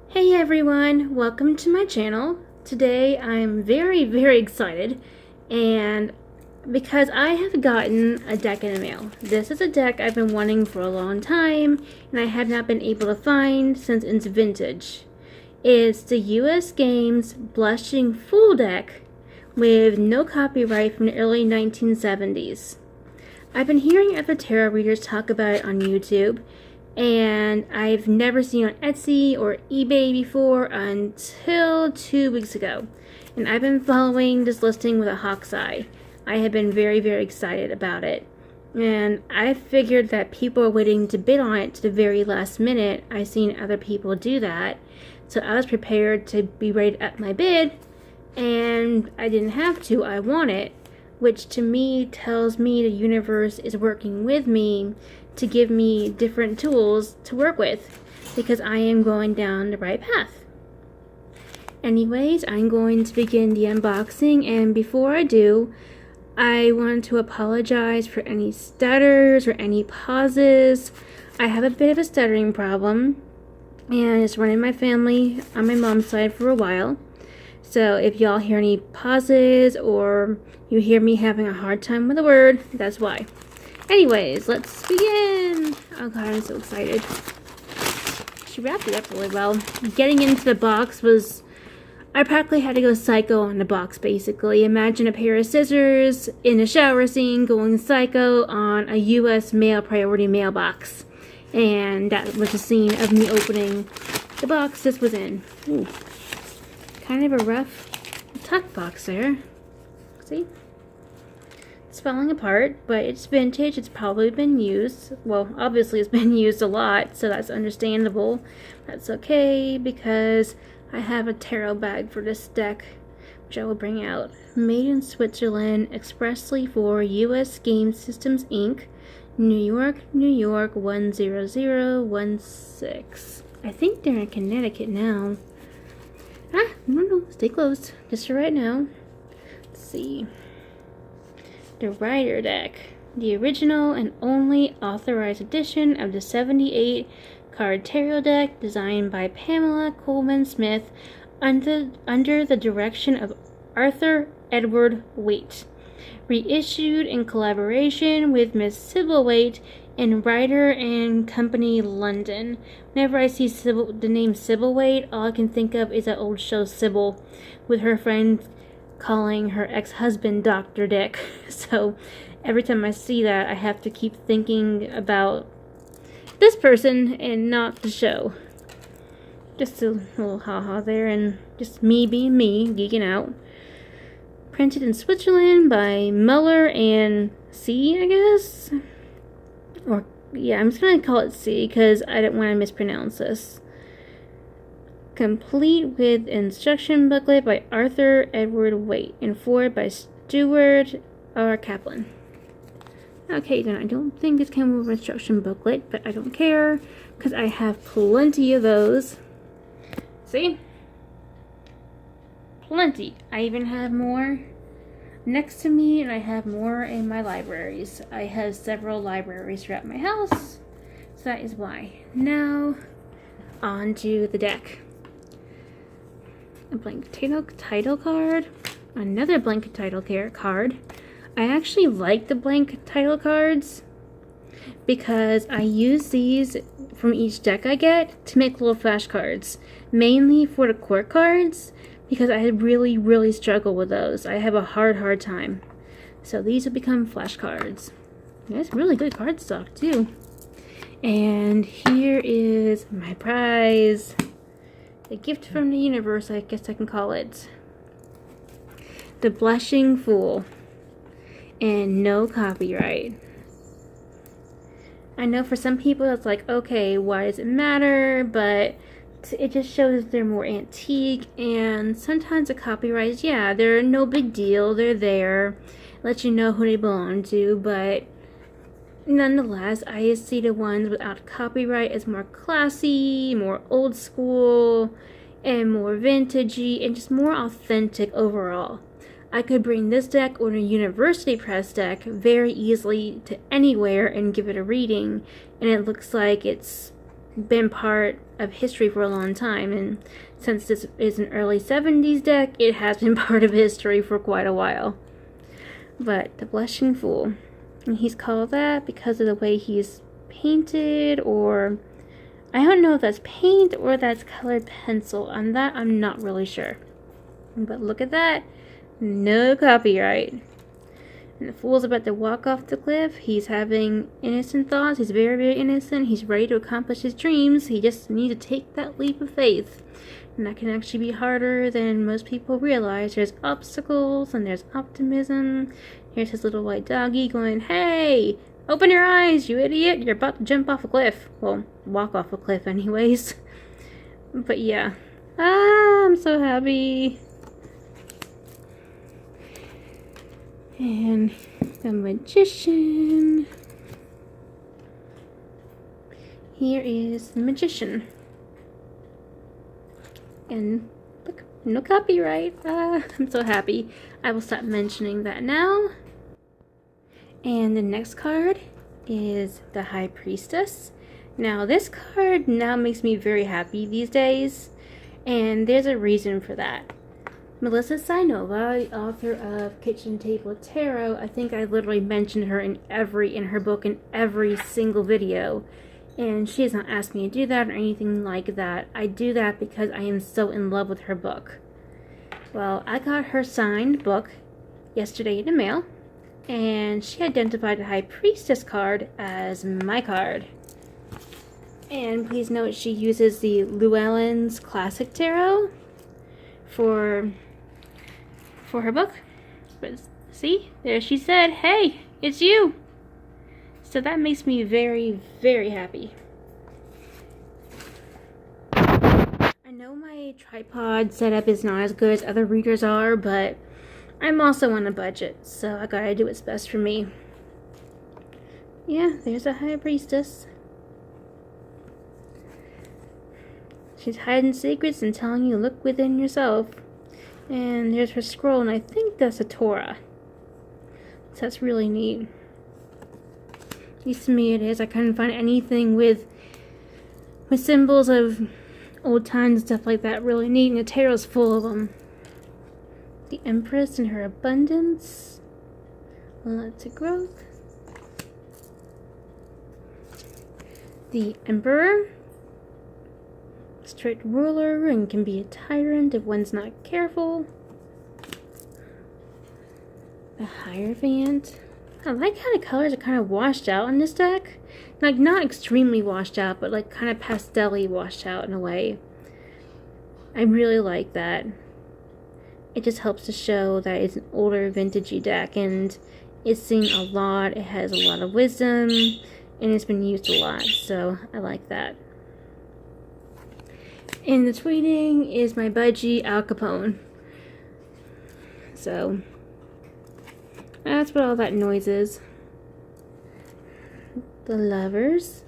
Hey everyone, welcome to my channel. Today I'm very excited and because I have gotten a deck in the mail. This is a deck I've been wanting for a long time and I have not been able to find since it's vintage. It's the US Games Blushing Fool deck with no copyright from the early 1970s. I've been hearing other tarot readers talk about it on YouTube, and I've never seen it on Etsy or eBay before until 2 weeks ago. And I've been following this listing with a hawk's eye. I have been very excited about it. And I figured that people are waiting to bid on it to the very last minute. I've seen other people do that. So I was prepared to be ready to up my bid, and I didn't have to. I want it, which to me tells me the universe is working with me to give me different tools to work with because I am going down the right path. Anyways, I'm going to begin the unboxing, and before I do, I want to apologize for any stutters or any pauses. I have a bit of a stuttering problem, and it's running my family on my mom's side for a while. So if y'all hear any pauses or you hear me having a hard time with a word, that's why. Anyways, let's begin. Oh god, I'm so excited. She wrapped it up really well. Getting into the box was, I practically had to go psycho on the box, basically. Imagine a pair of scissors in a shower scene going psycho on a US mail priority mailbox. And that was the scene of me opening the box this was in. Ooh. Kind of a rough tuck box there. See? It's falling apart, but it's vintage. It's probably been used. Well, obviously it's been used a lot, so that's understandable. That's okay, because I have a tarot bag for this deck, which I will bring out. Made in Switzerland, expressly for US Game Systems Inc., New York, New York 10016. I think they're in Connecticut now. No, stay close. Just for right now. Let's see. The Rider deck. The original and only authorized edition of the 78 card tarot deck designed by Pamela Colman Smith under the direction of Arthur Edward Waite. Reissued in collaboration with Miss Sybil Waite and Rider and Company London. Whenever I see the name Sybil Waite, all I can think of is that old show Sybil with her friend calling her ex-husband Dr. Dick. So every time I see that, I have to keep thinking about this person and not the show. Just a little haha there, and just me being me, geeking out. Printed in Switzerland by Muller and C, I guess? Or, yeah, I'm just going to call it C because I don't want to mispronounce this. Complete with instruction booklet by Arthur Edward Waite and forward by Stuart R. Kaplan. Okay, then I don't think this came with an instruction booklet, but I don't care because I have plenty of those. See? Plenty. I even have more next to me, and I have more in my libraries. I have several libraries throughout my house, so that is why. Now, on to the deck. A blank title card, another blank title card. I actually like the blank title cards because I use these from each deck I get to make little flashcards, mainly for the court cards, because I really struggle with those. I have a hard time. So these will become flashcards. That's really good cardstock too. And here is my prize. A gift from the universe, I guess I can call it. The Blushing Fool. And no copyright. I know for some people it's like, okay, why does it matter? But it just shows they're more antique, and sometimes the copyrights, yeah, they're no big deal. They're there. Let you know who they belong to, but nonetheless, I see the ones without copyright as more classy, more old school, and more vintagey, and just more authentic overall. I could bring this deck or a University Press deck very easily to anywhere and give it a reading, and it looks like it's been part of history for a long time, and since this is an early 70s deck, it has been part of history for quite a while. But the Blushing Fool, and he's called that because of the way he's painted, or I don't know if that's paint or that's colored pencil. On that, I'm not really sure. But look at that. No copyright. And the fool's about to walk off the cliff. He's having innocent thoughts. He's very, very innocent. He's ready to accomplish his dreams. He just needs to take that leap of faith. And that can actually be harder than most people realize. There's obstacles and there's optimism. Here's his little white doggy going, "Hey, open your eyes, you idiot. You're about to jump off a cliff." Well, walk off a cliff anyways. But yeah. I'm so happy. And the Magician. Here is the Magician. And look, no copyright. I'm so happy. I will stop mentioning that now. And the next card is the High Priestess. Now this card now makes me very happy these days. And there's a reason for that. Melissa Sainova, the author of Kitchen Table Tarot, I think I literally mentioned her in her book in every single video. And she has not asked me to do that or anything like that. I do that because I am so in love with her book. Well, I got her signed book yesterday in the mail, and she identified the High Priestess card as my card. And please note she uses the Llewellyn's Classic Tarot for her book. But see, there she said, "Hey, it's you." So that makes me very, very happy. I know my tripod setup is not as good as other readers are, but I'm also on a budget, so I gotta do what's best for me. Yeah, there's a High Priestess. She's hiding secrets and telling you look within yourself. And there's her scroll, and I think that's a Torah. So that's really neat. At least to me it is. I couldn't find anything with symbols of old times and stuff like that really neat, and the tarot's full of them. The Empress and her abundance. Lots of growth. The Emperor. Strict ruler and can be a tyrant if one's not careful. The Hierophant. I like how the colors are kind of washed out in this deck. Like, not extremely washed out, but like kind of pastel-y washed out in a way. I really like that. It just helps to show that it's an older vintagey deck, and it's seen a lot. It has a lot of wisdom, and it's been used a lot, so I like that. And the tweeting is my budgie Al Capone. So that's what all that noise is. The Lovers.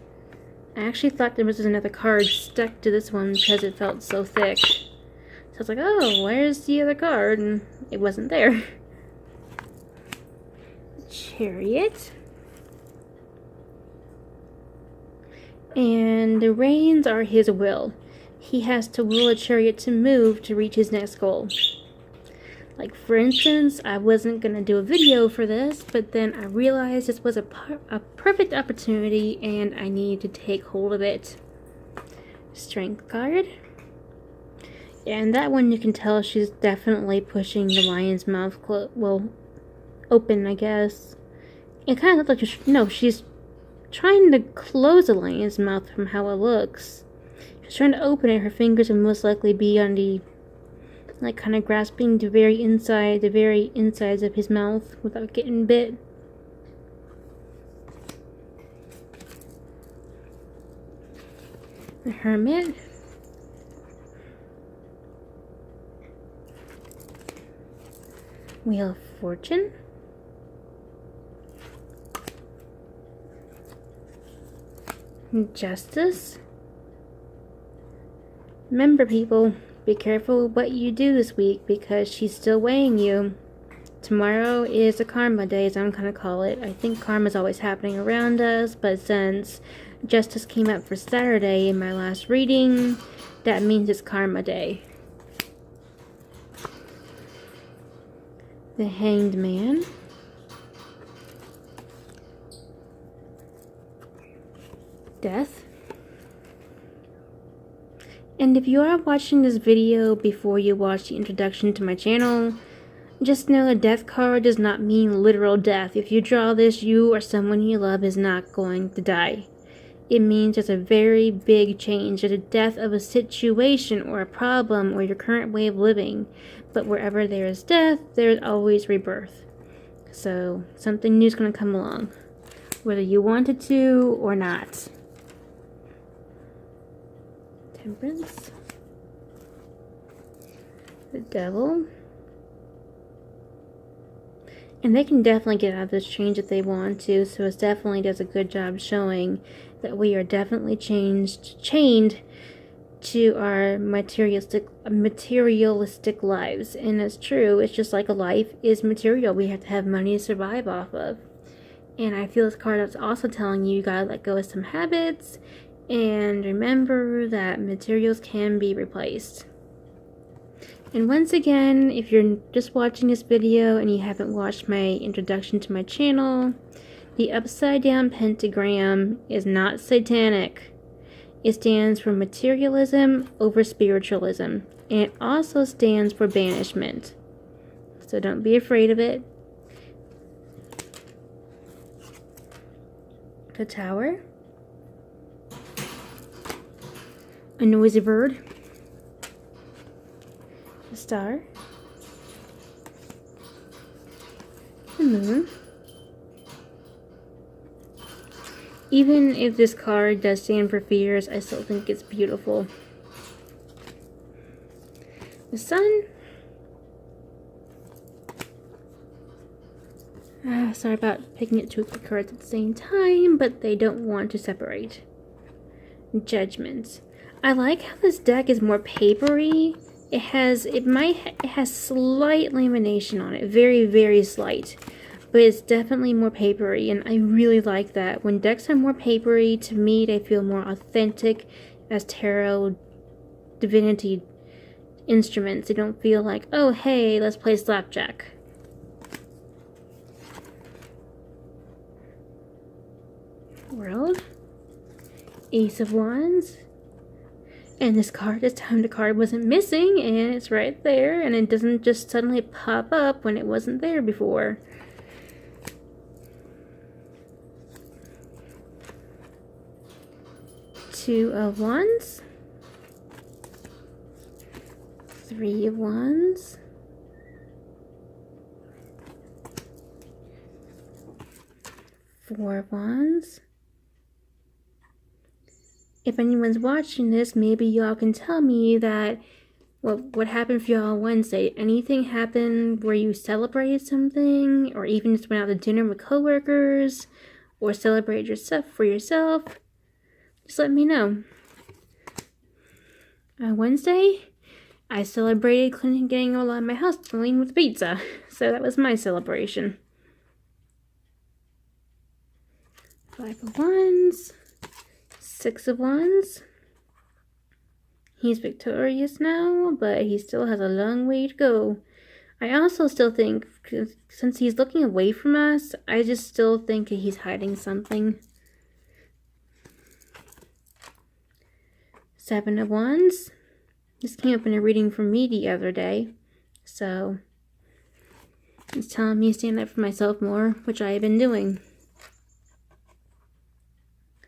I actually thought there was another card stuck to this one because it felt so thick. So I was like, oh, where's the other card? And it wasn't there. Chariot. And the reins are his will. He has to will a chariot to move to reach his next goal. Like, for instance, I wasn't going to do a video for this, but then I realized this was a perfect opportunity and I need to take hold of it. Strength card. And that one you can tell she's definitely pushing the lion's mouth open, I guess. It kind of looks like she's trying to close the lion's mouth from how it looks. She's trying to open it. Her fingers would most likely be on the, like, kind of grasping the very insides of his mouth without getting bit. The Hermit. Wheel of Fortune. Justice. Remember, people, be careful what you do this week because she's still weighing you. Tomorrow is a karma day, as I'm going to call it. I think karma's always happening around us, but since Justice came up for Saturday in my last reading. That means it's Karma Day. The Hanged Man. Death. And if you are watching this video before you watch the introduction to my channel, just know a death card does not mean literal death. If you draw this, you or someone you love is not going to die. It means there's a very big change. There's a death of a situation or a problem or your current way of living. But wherever there is death, there's always rebirth. So something new is going to come along, whether you want it to or not. Temperance. The Devil. And they can definitely get out of this change if they want to, so it definitely does a good job showing that we are definitely chained to our materialistic lives. And it's true, it's just like a life is material. We have to have money to survive off of. And I feel this card is also telling you gotta let go of some habits and remember that materials can be replaced. And once again, if you're just watching this video and you haven't watched my introduction to my channel, the upside down pentagram is not satanic. It stands for materialism over spiritualism. And it also stands for banishment. So don't be afraid of it. The Tower. A noisy bird. The Star. The Moon. Even if this card does stand for fears, I still think it's beautiful. The Sun. Sorry about picking up two cards at the same time, but they don't want to separate. Judgment. I like how this deck is more papery. It has slight lamination on it, very, very slight, but it's definitely more papery, and I really like that. When decks are more papery, to me, they feel more authentic as tarot divinity instruments. They don't feel like, oh, hey, let's play slapjack. World. Ace of Wands. And this card, this time the card wasn't missing, and it's right there, and it doesn't just suddenly pop up when it wasn't there before. Two of Wands. Three of Wands. Four of Wands. If anyone's watching this, maybe y'all can tell me that what happened for y'all on Wednesday. Anything happened where you celebrated something, or even just went out to dinner with coworkers, or celebrated yourself for yourself? Just let me know. On Wednesday, I celebrated cleaning, getting all out of my house clean with pizza. So that was my celebration. Five of Wands. Six of Wands. He's victorious now, but he still has a long way to go. I also still think, since he's looking away from us, I just still think that he's hiding something. Seven of Wands. This came up in a reading from me the other day, so it's telling me to stand up for myself more, which I have been doing.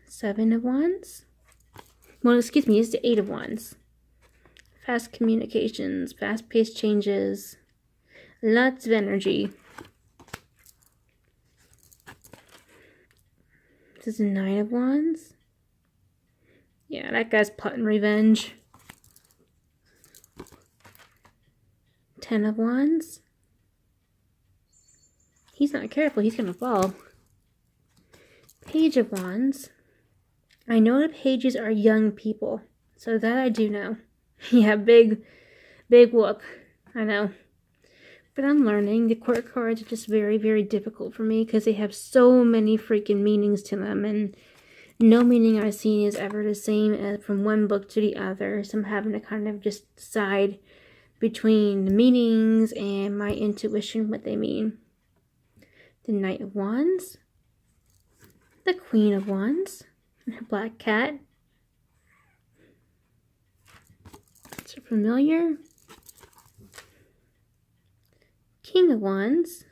Seven of Wands. Well, excuse me, it's the Eight of Wands. Fast communications, fast-paced changes, lots of energy. This is the Nine of Wands. Yeah, that guy's plotting revenge. Ten of Wands. He's not careful, he's gonna fall. Page of Wands. I know the pages are young people, so that I do know. Yeah, big whoop. I know. But I'm learning. The court cards are just very, very difficult for me because they have so many freaking meanings to them, and no meaning I've seen is ever the same as from one book to the other, so I'm having to kind of just decide between the meanings and my intuition what they mean. The Knight of Wands, the Queen of Wands, and her black cat. It's familiar. King of Wands,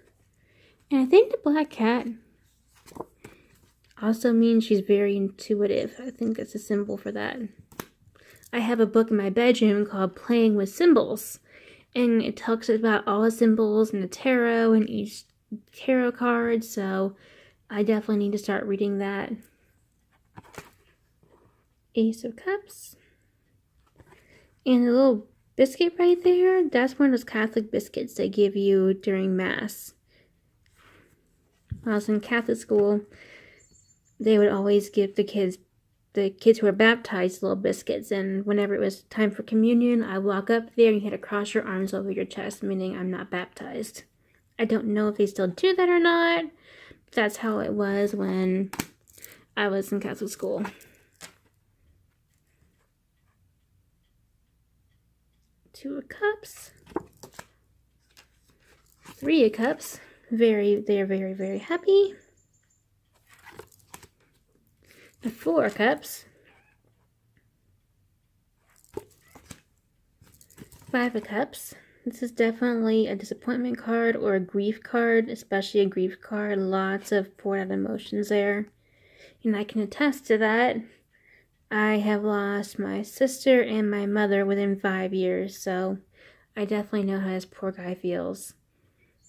and I think the black cat also means she's very intuitive. I think that's a symbol for that. I have a book in my bedroom called Playing with Symbols, and it talks about all the symbols in the tarot and each tarot card, so I definitely need to start reading that. Ace of Cups. And the little biscuit right there, that's one of those Catholic biscuits they give you during Mass. When I was in Catholic school, they would always give the kids who were baptized little biscuits, and whenever it was time for communion, I'd walk up there and you had to cross your arms over your chest, meaning I'm not baptized. I don't know if they still do that or not. That's how it was when I was in Catholic school. Two of Cups. Three of Cups. They're very, very happy. The Four of Cups. Five of Cups. This is definitely a disappointment card or a grief card, especially a grief card. Lots of poured out emotions there. And I can attest to that. I have lost my sister and my mother within 5 years, so I definitely know how this poor guy feels.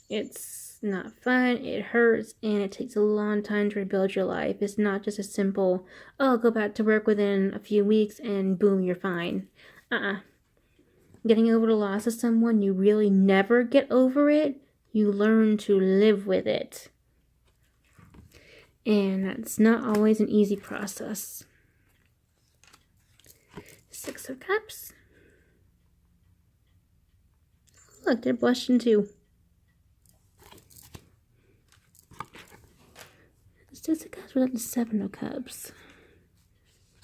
It's not fun, it hurts, and it takes a long time to rebuild your life. It's not just a simple, oh, go back to work within a few weeks and boom, you're fine. Getting over the loss of someone, you really never get over it. You learn to live with it. And that's not always an easy process. Six of Cups. Look, they're blushing too. Six of Cups without the Seven of Cups.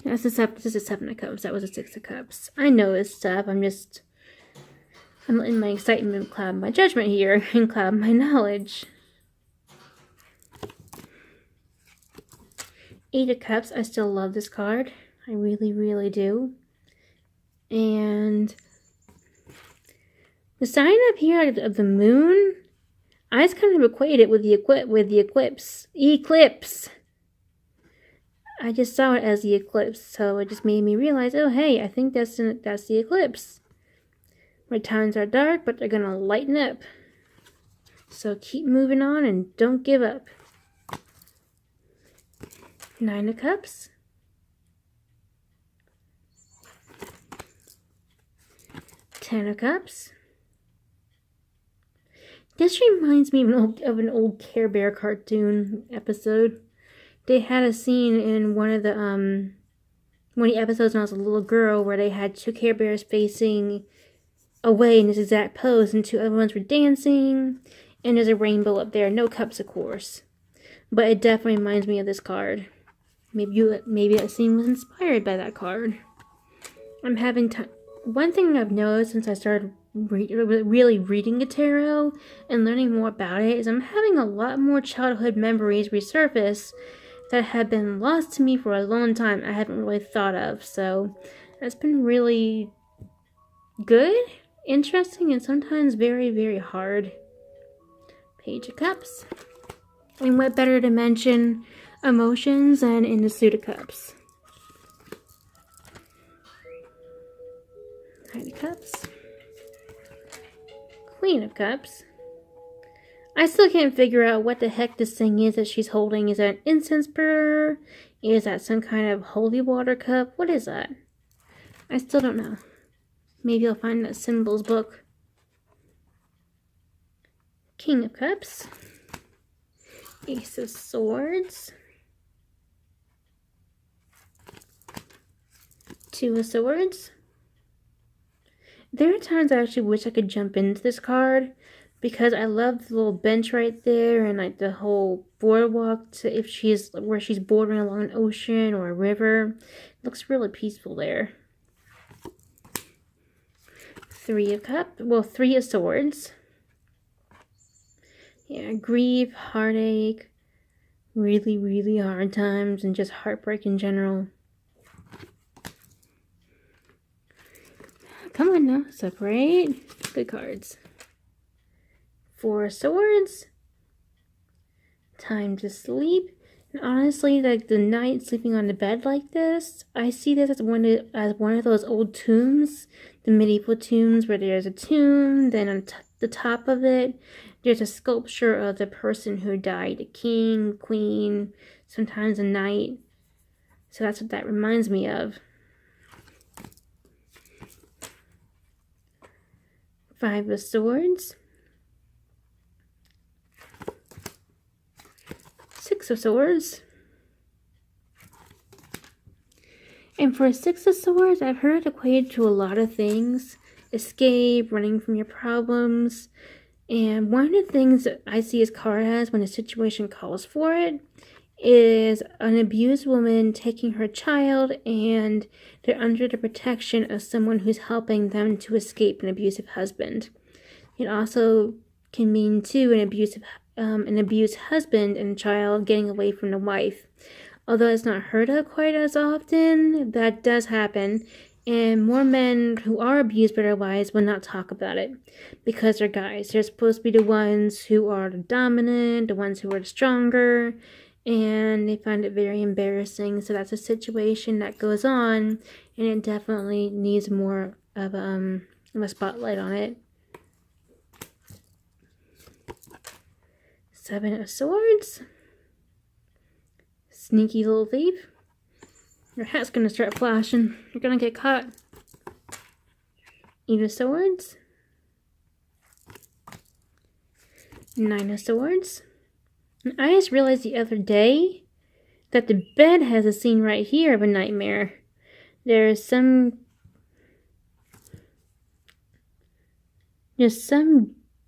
That's the Seven of Cups. That was a Six of Cups. I know this stuff. I'm letting my excitement cloud my judgment here and cloud my knowledge. Eight of Cups. I still love this card. I really, really do. And the sign up here of the moon, I just kind of equate it with the eclipse. I just saw it as the eclipse, so it just made me realize, oh hey, I think that's the eclipse. My times are dark, but they're gonna lighten up. So keep moving on and don't give up. Nine of Cups. Ten of Cups. This reminds me of an old Care Bear cartoon episode. They had a scene in one of the episodes when I was a little girl where they had two Care Bears facing away in this exact pose, and two other ones were dancing, and there's a rainbow up there. No cups, of course. But it definitely reminds me of this card. Maybe that scene was inspired by that card. I'm having time. One thing I've noticed since I started really reading the tarot and learning more about it is I'm having a lot more childhood memories resurface that have been lost to me for a long time I haven't really thought of. So that's been really good, interesting, and sometimes very, very hard. Page of Cups. And what better to mention emotions than in the Suit of Cups. Knight of Cups. Queen of Cups. I still can't figure out what the heck this thing is that she's holding. Is that an incense burner? Is that some kind of holy water cup? What is that? I still don't know. Maybe I'll find that symbols book. King of Cups. Ace of Swords. Two of Swords. There are times I actually wish I could jump into this card, because I love the little bench right there and like the whole boardwalk to if she's where she's bordering along an ocean or a river. It looks really peaceful there. Three of Cups. Well, Three of Swords. Yeah, grief, heartache, really, really hard times, and just heartbreak in general. Come on now, separate. Good cards. Four of Swords. Time to sleep. And honestly, like the night sleeping on the bed like this, I see this as one of those old tombs, the medieval tombs where there's a tomb, then on the top of it, there's a sculpture of the person who died, a king, queen, sometimes a knight. So that's what that reminds me of. Five of Swords. Six of Swords. And for a Six of Swords, I've heard it equated to a lot of things. Escape, running from your problems. And one of the things that I see this card as when a situation calls for it is an abused woman taking her child and they're under the protection of someone who's helping them to escape an abusive husband. It also can mean, too, an abused husband and child getting away from the wife. Although it's not heard of quite as often, that does happen. And more men who are abused by their wives will not talk about it because they're guys. They're supposed to be the ones who are the dominant, the ones who are the stronger, and they find it very embarrassing. So that's a situation that goes on, and it definitely needs more of a spotlight on it. Seven of Swords. Sneaky little thief. Your hat's gonna start flashing. You're gonna get caught. Eight of Swords. Nine of Swords. And I just realized the other day that the bed has a scene right here of a nightmare. There's some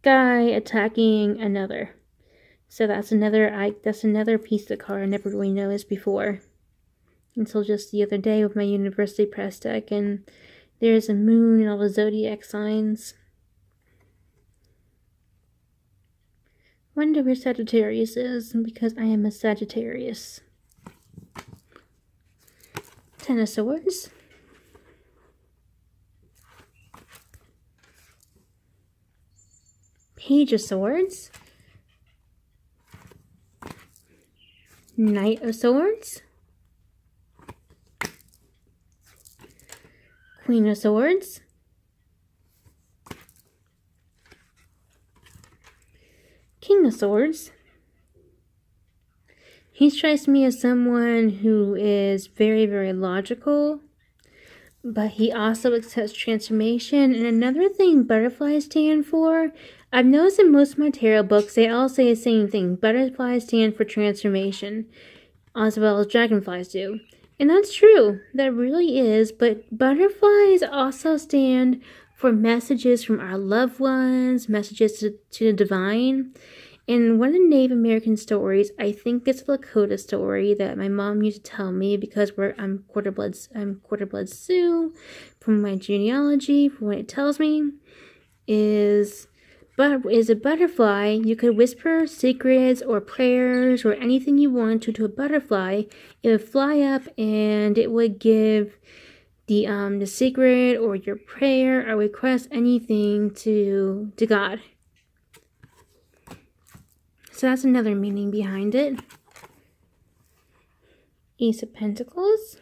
guy attacking another. So that's another piece of the card I never really noticed before. Until just the other day with my University Press deck, and there's a moon and all the zodiac signs. Wonder where Sagittarius is, because I am a Sagittarius. Ten of Swords. Page of Swords. Knight of Swords. Queen of Swords. King of Swords. He strikes me as someone who is very, very logical, but he also accepts transformation. And another thing butterflies stand for, I've noticed in most of my tarot books, they all say the same thing. Butterflies stand for transformation, as well as dragonflies do. And that's true, that really is, but butterflies also stand for messages from our loved ones, messages to the divine. In one of the Native American stories, I think it's the Lakota story that my mom used to tell me because I'm quarter blood Sioux from my genealogy, from what it tells me, is a butterfly. You could whisper secrets or prayers or anything you want to a butterfly. It would fly up and it would give the secret or your prayer or request anything to God. So that's another meaning behind it. Ace of Pentacles.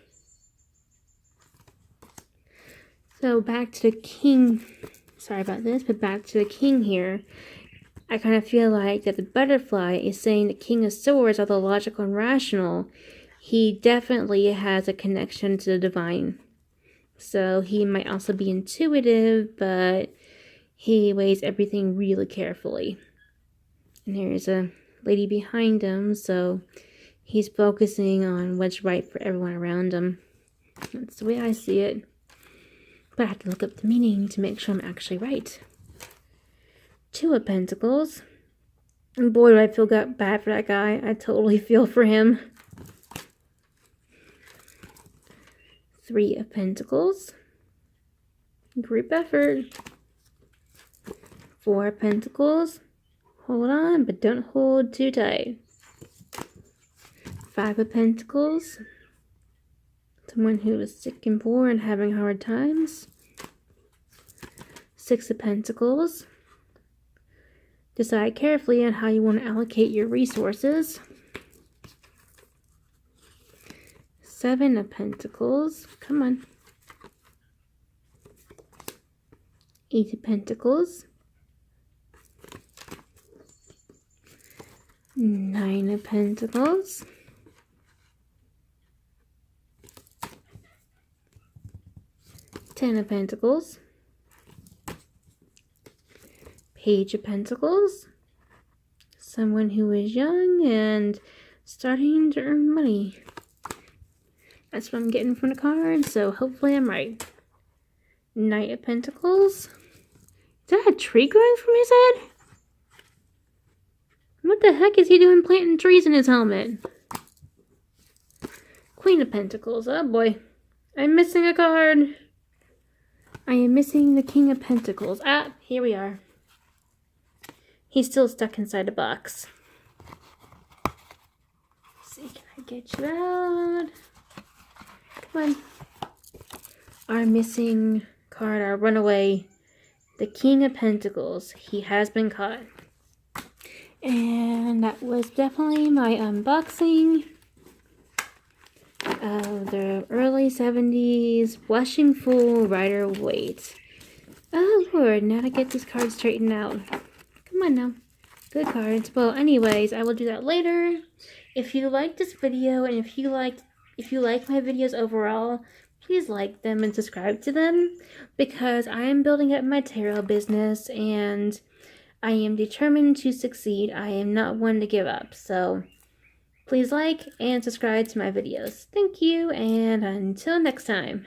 So back to the king. Sorry about this, but back to the king here. I kind of feel like that the butterfly is saying the King of Swords, although logical and rational, he definitely has a connection to the divine. So he might also be intuitive, but he weighs everything really carefully. And here's a lady behind him, so he's focusing on what's right for everyone around him. That's the way I see it. But I have to look up the meaning to make sure I'm actually right. Two of Pentacles. And boy, do I feel bad for that guy. I totally feel for him. Three of Pentacles. Group effort. Four of Pentacles. Hold on, but don't hold too tight. Five of Pentacles. Someone who is sick and poor and having hard times. Six of Pentacles. Decide carefully on how you want to allocate your resources. Seven of Pentacles. Come on. Eight of Pentacles. Nine of Pentacles. Ten of Pentacles. Page of Pentacles. Someone who is young and starting to earn money. That's what I'm getting from the card, so hopefully I'm right. Knight of Pentacles. Is that a tree growing from his head? What the heck is he doing planting trees in his helmet? Queen of Pentacles. Oh boy. I'm missing a card. I am missing the King of Pentacles. Ah, here we are. He's still stuck inside a box. Let's see, can I get you out? Come on. Our missing card, our runaway, the King of Pentacles. He has been caught. And that was definitely my unboxing of the early 70s Blushing Fool Rider-Waite. Oh Lord, now to get this card straightened out. Come on now. Good cards. Well, anyways, I will do that later. If you liked this video and if you like my videos overall, please like them and subscribe to them, because I am building up my tarot business and I am determined to succeed. I am not one to give up. So please like and subscribe to my videos. Thank you, and until next time.